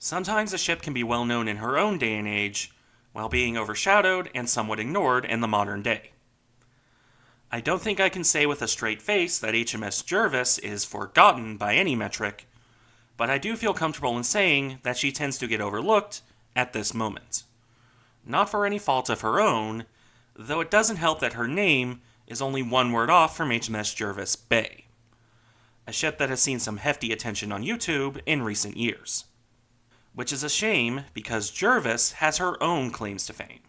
Sometimes a ship can be well known in her own day and age, while being overshadowed and somewhat ignored in the modern day. I don't think I can say with a straight face that HMS Jervis is forgotten by any metric, but I do feel comfortable in saying that she tends to get overlooked at this moment. Not for any fault of her own, though it doesn't help that her name is only one word off from HMS Jervis Bay, a ship that has seen some hefty attention on YouTube in recent years. Which is a shame because Jervis has her own claims to fame.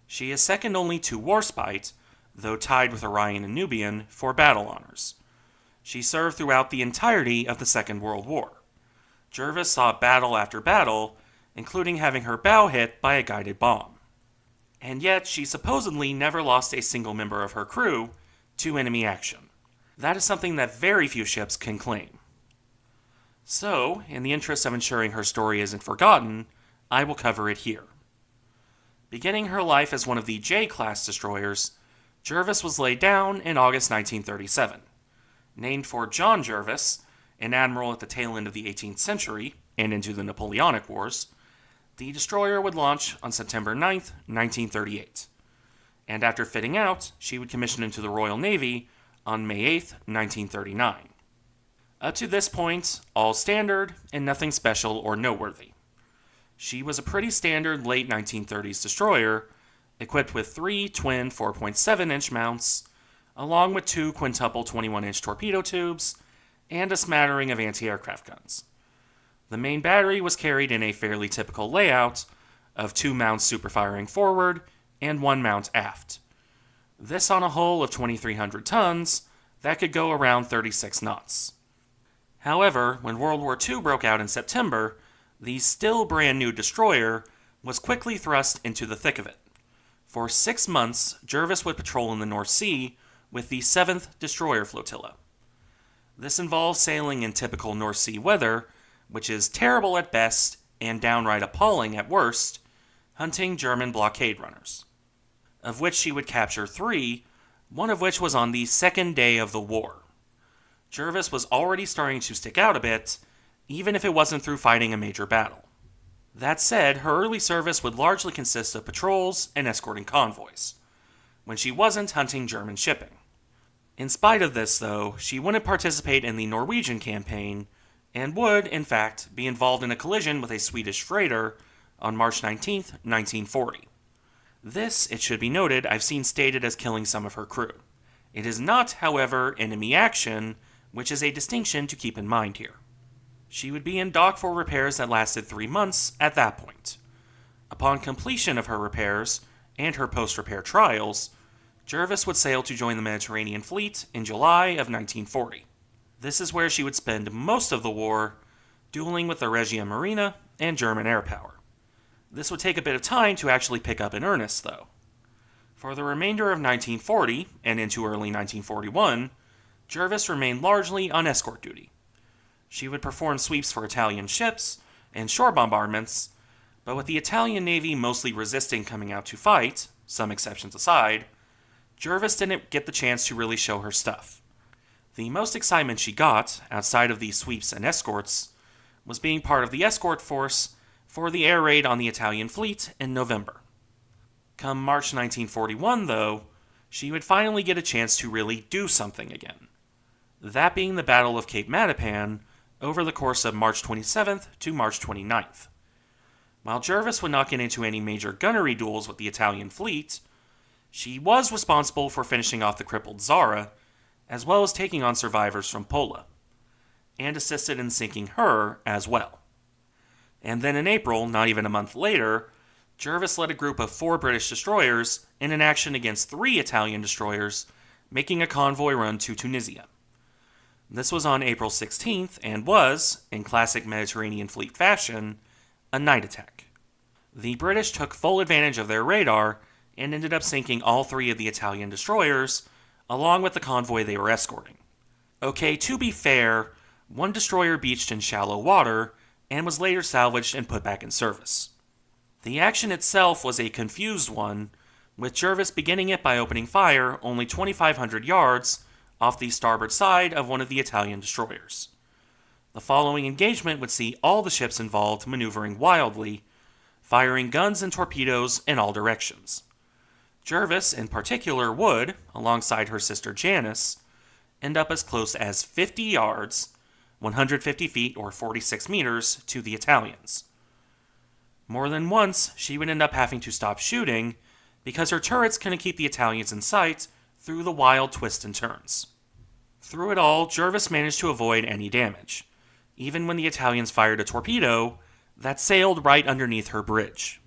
She is second only to Warspite, though tied with Orion and Nubian for battle honors. She served throughout the entirety of the Second World War. Jervis saw battle after battle, including having her bow hit by a guided bomb. And yet, she supposedly never lost a single member of her crew to enemy action. That is something that very few ships can claim. So, in the interest of ensuring her story isn't forgotten, I will cover it here. Beginning her life as one of the J-class destroyers, Jervis was laid down in August 1937. Named for John Jervis, an admiral at the tail end of the 18th century and into the Napoleonic Wars, the destroyer would launch on September 9, 1938. And after fitting out, she would commission into the Royal Navy on May 8, 1939. Up to this point, all standard and nothing special or noteworthy. She was a pretty standard late 1930s destroyer, equipped with 3 twin 4.7-inch mounts, along with 2 quintuple 21-inch torpedo tubes, and a smattering of anti-aircraft guns. The main battery was carried in a fairly typical layout of 2 mounts superfiring forward and 1 mount aft. This on a hull of 2,300 tons that could go around 36 knots. However, when World War II broke out in September, the still brand new destroyer was quickly thrust into the thick of it. For 6 months, Jervis would patrol in the North Sea with the 7th Destroyer Flotilla. This involves sailing in typical North Sea weather, which is terrible at best and downright appalling at worst, hunting German blockade runners, of which she would capture 3, one of which was on the second day of the war. Jervis was already starting to stick out a bit, even if it wasn't through fighting a major battle. That said, her early service would largely consist of patrols and escorting convoys, when she wasn't hunting German shipping. In spite of this, though, she wouldn't participate in the Norwegian campaign, and would, in fact, be involved in a collision with a Swedish freighter on March 19, 1940. This, it should be noted, I've seen stated as killing some of her crew. It is not, however, enemy action, which is a distinction to keep in mind here. She would be in dock for repairs that lasted 3 months at that point. Upon completion of her repairs and her post-repair trials, Jervis would sail to join the Mediterranean Fleet in July of 1940. This is where she would spend most of the war dueling with the Regia Marina and German air power. This would take a bit of time to actually pick up in earnest, though. For the remainder of 1940 and into early 1941, Jervis remained largely on escort duty. She would perform sweeps for Italian ships and shore bombardments, but with the Italian Navy mostly resisting coming out to fight, some exceptions aside, Jervis didn't get the chance to really show her stuff. The most excitement she got, outside of these sweeps and escorts, was being part of the escort force for the air raid on the Italian fleet in November. Come March 1941, though, she would finally get a chance to really do something again. That being the Battle of Cape Matapan over the course of March 27th to March 29th. While Jervis would not get into any major gunnery duels with the Italian fleet, she was responsible for finishing off the crippled Zara, as well as taking on survivors from Pola, and assisted in sinking her as well. And then in April, not even a month later, Jervis led a group of 4 British destroyers in an action against 3 Italian destroyers, making a convoy run to Tunisia. This was on April 16th and was, in classic Mediterranean Fleet fashion, a night attack. The British took full advantage of their radar and ended up sinking all 3 of the Italian destroyers, along with the convoy they were escorting. Okay, to be fair, one destroyer beached in shallow water and was later salvaged and put back in service. The action itself was a confused one, with Jervis beginning it by opening fire only 2,500 yards off the starboard side of one of the Italian destroyers. The following engagement would see all the ships involved maneuvering wildly, firing guns and torpedoes in all directions. Jervis, in particular, would, alongside her sister Janice, end up as close as 50 yards, 150 feet or 46 meters, to the Italians. More than once, she would end up having to stop shooting because her turrets couldn't keep the Italians in sight through the wild twists and turns. Through it all, Jervis managed to avoid any damage, even when the Italians fired a torpedo that sailed right underneath her bridge.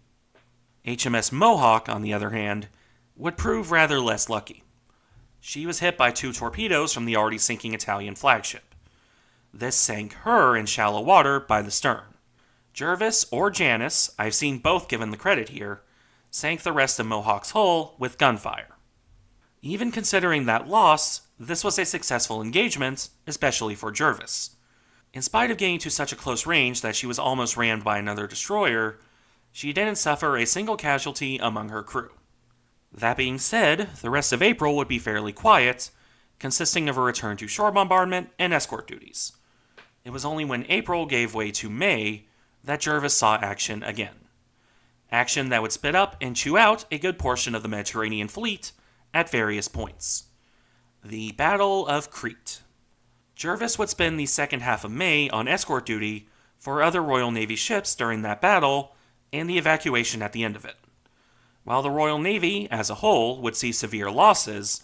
HMS Mohawk, on the other hand, would prove rather less lucky. She was hit by 2 torpedoes from the already sinking Italian flagship. This sank her in shallow water by the stern. Jervis or Janice, I've seen both given the credit here, sank the rest of Mohawk's hull with gunfire. Even considering that loss, this was a successful engagement, especially for Jervis. In spite of getting to such a close range that she was almost rammed by another destroyer, she didn't suffer a single casualty among her crew. That being said, the rest of April would be fairly quiet, consisting of a return to shore bombardment and escort duties. It was only when April gave way to May that Jervis saw action again. Action that would spit up and chew out a good portion of the Mediterranean fleet at various points. The Battle of Crete. Jervis would spend the second half of May on escort duty for other Royal Navy ships during that battle and the evacuation at the end of it. While the Royal Navy, as a whole, would see severe losses,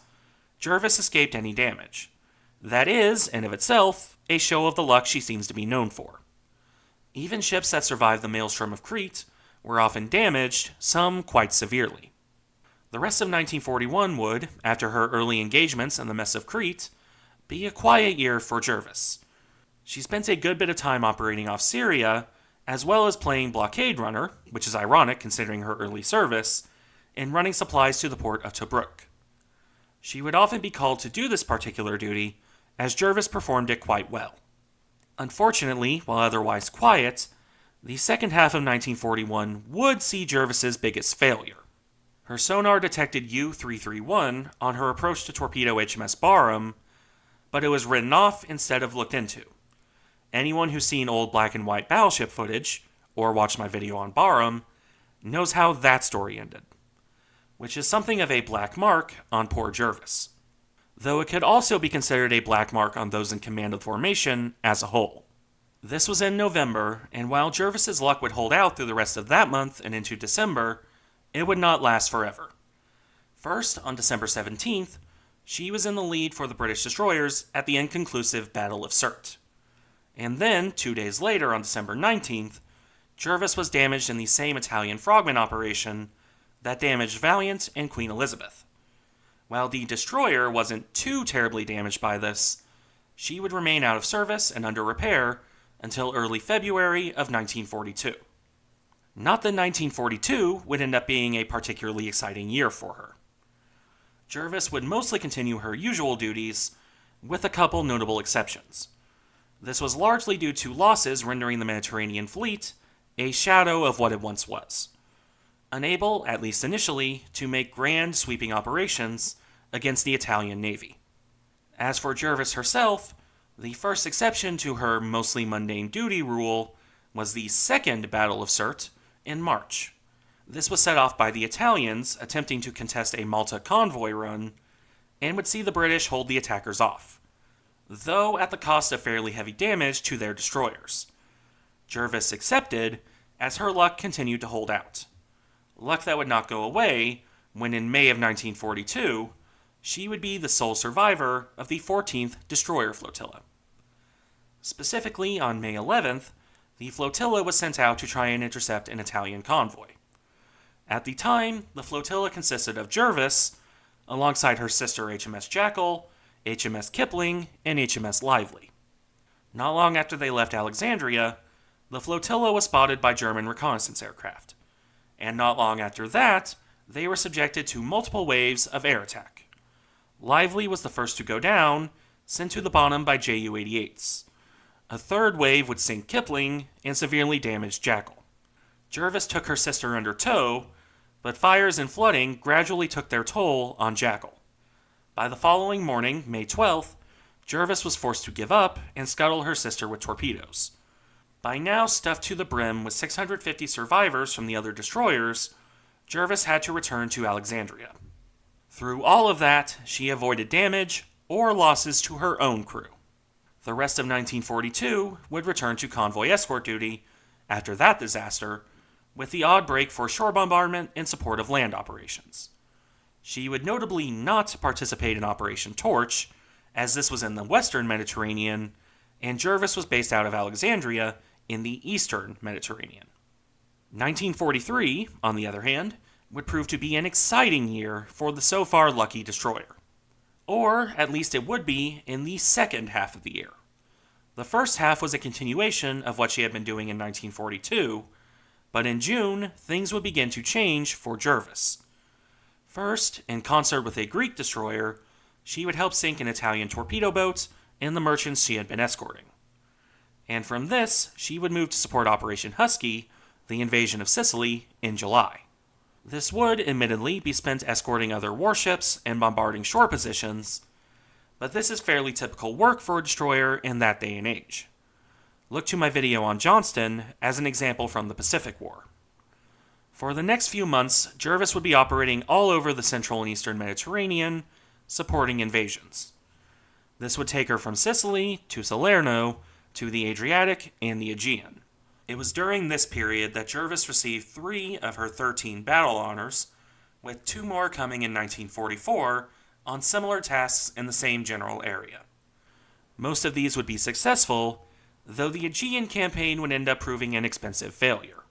Jervis escaped any damage. That is, in of itself, a show of the luck she seems to be known for. Even ships that survived the maelstrom of Crete were often damaged, some quite severely. The rest of 1941 would, after her early engagements in the mess of Crete, be a quiet year for Jervis. She spent a good bit of time operating off Syria, as well as playing blockade runner, which is ironic considering her early service, and running supplies to the port of Tobruk. She would often be called to do this particular duty, as Jervis performed it quite well. Unfortunately, while otherwise quiet, the second half of 1941 would see Jervis's biggest failure. Her sonar detected U-331 on her approach to torpedo HMS Barham, but it was written off instead of looked into. Anyone who's seen old black and white battleship footage, or watched my video on Barham, knows how that story ended, which is something of a black mark on poor Jervis, though it could also be considered a black mark on those in command of the formation as a whole. This was in November, and while Jervis's luck would hold out through the rest of that month and into December, it would not last forever. First, on December 17th, she was in the lead for the British destroyers at the inconclusive Battle of Sirte. And then, 2 days later, on December 19th, Jervis was damaged in the same Italian frogman operation that damaged Valiant and Queen Elizabeth. While the destroyer wasn't too terribly damaged by this, she would remain out of service and under repair until early February of 1942. Not that 1942 would end up being a particularly exciting year for her. Jervis would mostly continue her usual duties, with a couple notable exceptions. This was largely due to losses rendering the Mediterranean fleet a shadow of what it once was, unable, at least initially, to make grand sweeping operations against the Italian Navy. As for Jervis herself, the first exception to her mostly mundane duty rule was the Second Battle of Sirte in March. This was set off by the Italians attempting to contest a Malta convoy run, and would see the British hold the attackers off, though at the cost of fairly heavy damage to their destroyers. Jervis accepted, as her luck continued to hold out. Luck that would not go away when in May of 1942, she would be the sole survivor of the 14th Destroyer Flotilla. Specifically, on May 11th, the flotilla was sent out to try and intercept an Italian convoy. At the time, the flotilla consisted of Jervis, alongside her sister HMS Jackal, HMS Kipling, and HMS Lively. Not long after they left Alexandria, the flotilla was spotted by German reconnaissance aircraft, and not long after that, they were subjected to multiple waves of air attack. Lively was the first to go down, sent to the bottom by Ju-88s. A third wave would sink Kipling and severely damage Jackal. Jervis took her sister under tow, but fires and flooding gradually took their toll on Jackal. By the following morning, May 12th, Jervis was forced to give up and scuttle her sister with torpedoes. By now stuffed to the brim with 650 survivors from the other destroyers, Jervis had to return to Alexandria. Through all of that, she avoided damage or losses to her own crew. The rest of 1942 would return to convoy escort duty after that disaster, with the odd break for shore bombardment in support of land operations. She would notably not participate in Operation Torch, as this was in the western Mediterranean, and Jervis was based out of Alexandria in the eastern Mediterranean. 1943, on the other hand, would prove to be an exciting year for the so far lucky destroyer. Or, at least it would be in the second half of the year. The first half was a continuation of what she had been doing in 1942, but in June, things would begin to change for Jervis. First, in concert with a Greek destroyer, she would help sink an Italian torpedo boat and the merchants she had been escorting. And from this, she would move to support Operation Husky, the invasion of Sicily, in July. This would, admittedly, be spent escorting other warships and bombarding shore positions, but this is fairly typical work for a destroyer in that day and age. Look to my video on Johnston as an example from the Pacific War. For the next few months, Jervis would be operating all over the central and eastern Mediterranean, supporting invasions. This would take her from Sicily to Salerno to the Adriatic and the Aegean. It was during this period that Jervis received 3 of her 13 battle honors, with 2 more coming in 1944 on similar tasks in the same general area. Most of these would be successful, though the Aegean campaign would end up proving an expensive failure.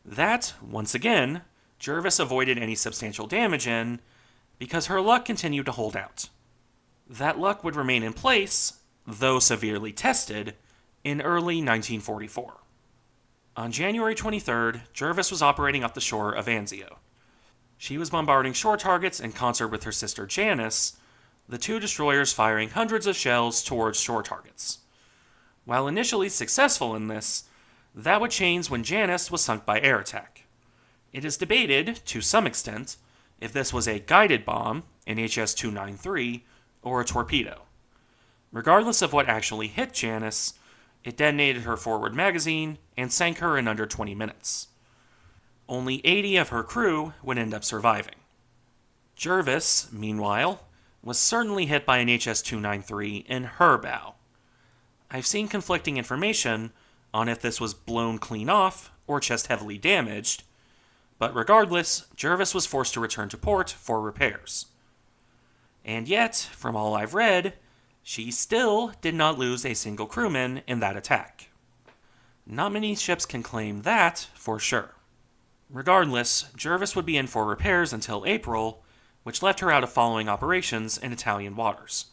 That, once again, Jervis avoided any substantial damage in, because her luck continued to hold out. That luck would remain in place, though severely tested, in early 1944. On January 23rd, Jervis was operating off the shore of Anzio. She was bombarding shore targets in concert with her sister Janice, the 2 destroyers firing hundreds of shells towards shore targets. While initially successful in this, that would change when Janice was sunk by air attack. It is debated, to some extent, if this was a guided bomb, an HS-293, or a torpedo. Regardless of what actually hit Janice, it detonated her forward magazine and sank her in under 20 minutes. Only 80 of her crew would end up surviving. Jervis, meanwhile, was certainly hit by an HS-293 in her bow. I've seen conflicting information on if this was blown clean off or just heavily damaged, but regardless, Jervis was forced to return to port for repairs. And yet, from all I've read, she still did not lose a single crewman in that attack. Not many ships can claim that, for sure. Regardless, Jervis would be in for repairs until April, which left her out of following operations in Italian waters.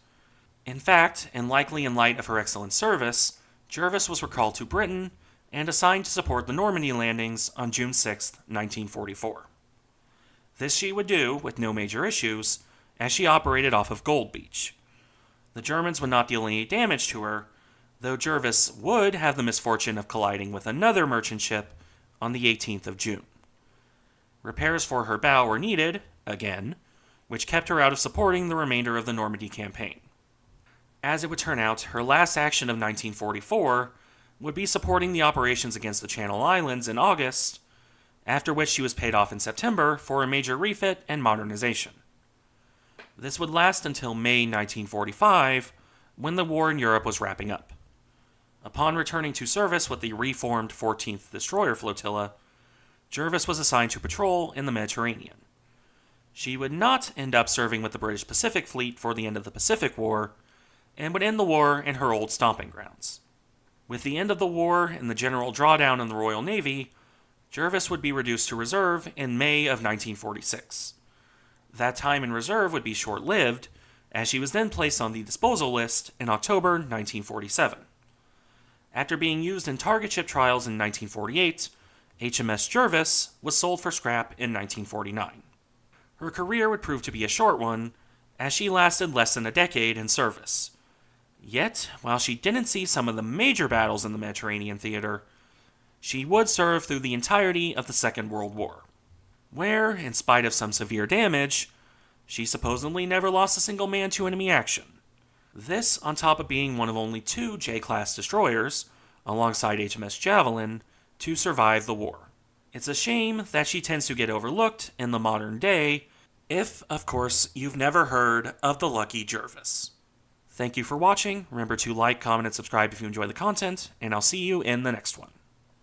In fact, and likely in light of her excellent service, Jervis was recalled to Britain and assigned to support the Normandy landings on June 6, 1944. This she would do with no major issues, as she operated off of Gold Beach. The Germans would not deal any damage to her, though Jervis would have the misfortune of colliding with another merchant ship on the 18th of June. Repairs for her bow were needed, again, which kept her out of supporting the remainder of the Normandy campaign. As it would turn out, her last action of 1944 would be supporting the operations against the Channel Islands in August, after which she was paid off in September for a major refit and modernization. This would last until May 1945, when the war in Europe was wrapping up. Upon returning to service with the reformed 14th Destroyer Flotilla, Jervis was assigned to patrol in the Mediterranean. She would not end up serving with the British Pacific Fleet for the end of the Pacific War, and would end the war in her old stomping grounds. With the end of the war and the general drawdown in the Royal Navy, Jervis would be reduced to reserve in May of 1946. That time in reserve would be short-lived, as she was then placed on the disposal list in October 1947. After being used in target ship trials in 1948, HMS Jervis was sold for scrap in 1949. Her career would prove to be a short one, as she lasted less than a decade in service. Yet, while she didn't see some of the major battles in the Mediterranean theater, she would serve through the entirety of the Second World War, where, in spite of some severe damage, she supposedly never lost a single man to enemy action. This on top of being one of only 2 J-class destroyers, alongside HMS Javelin, to survive the war. It's a shame that she tends to get overlooked in the modern day, if, of course, you've never heard of the Lucky Jervis. Thank you for watching. Remember to like, comment, and subscribe if you enjoy the content, and I'll see you in the next one.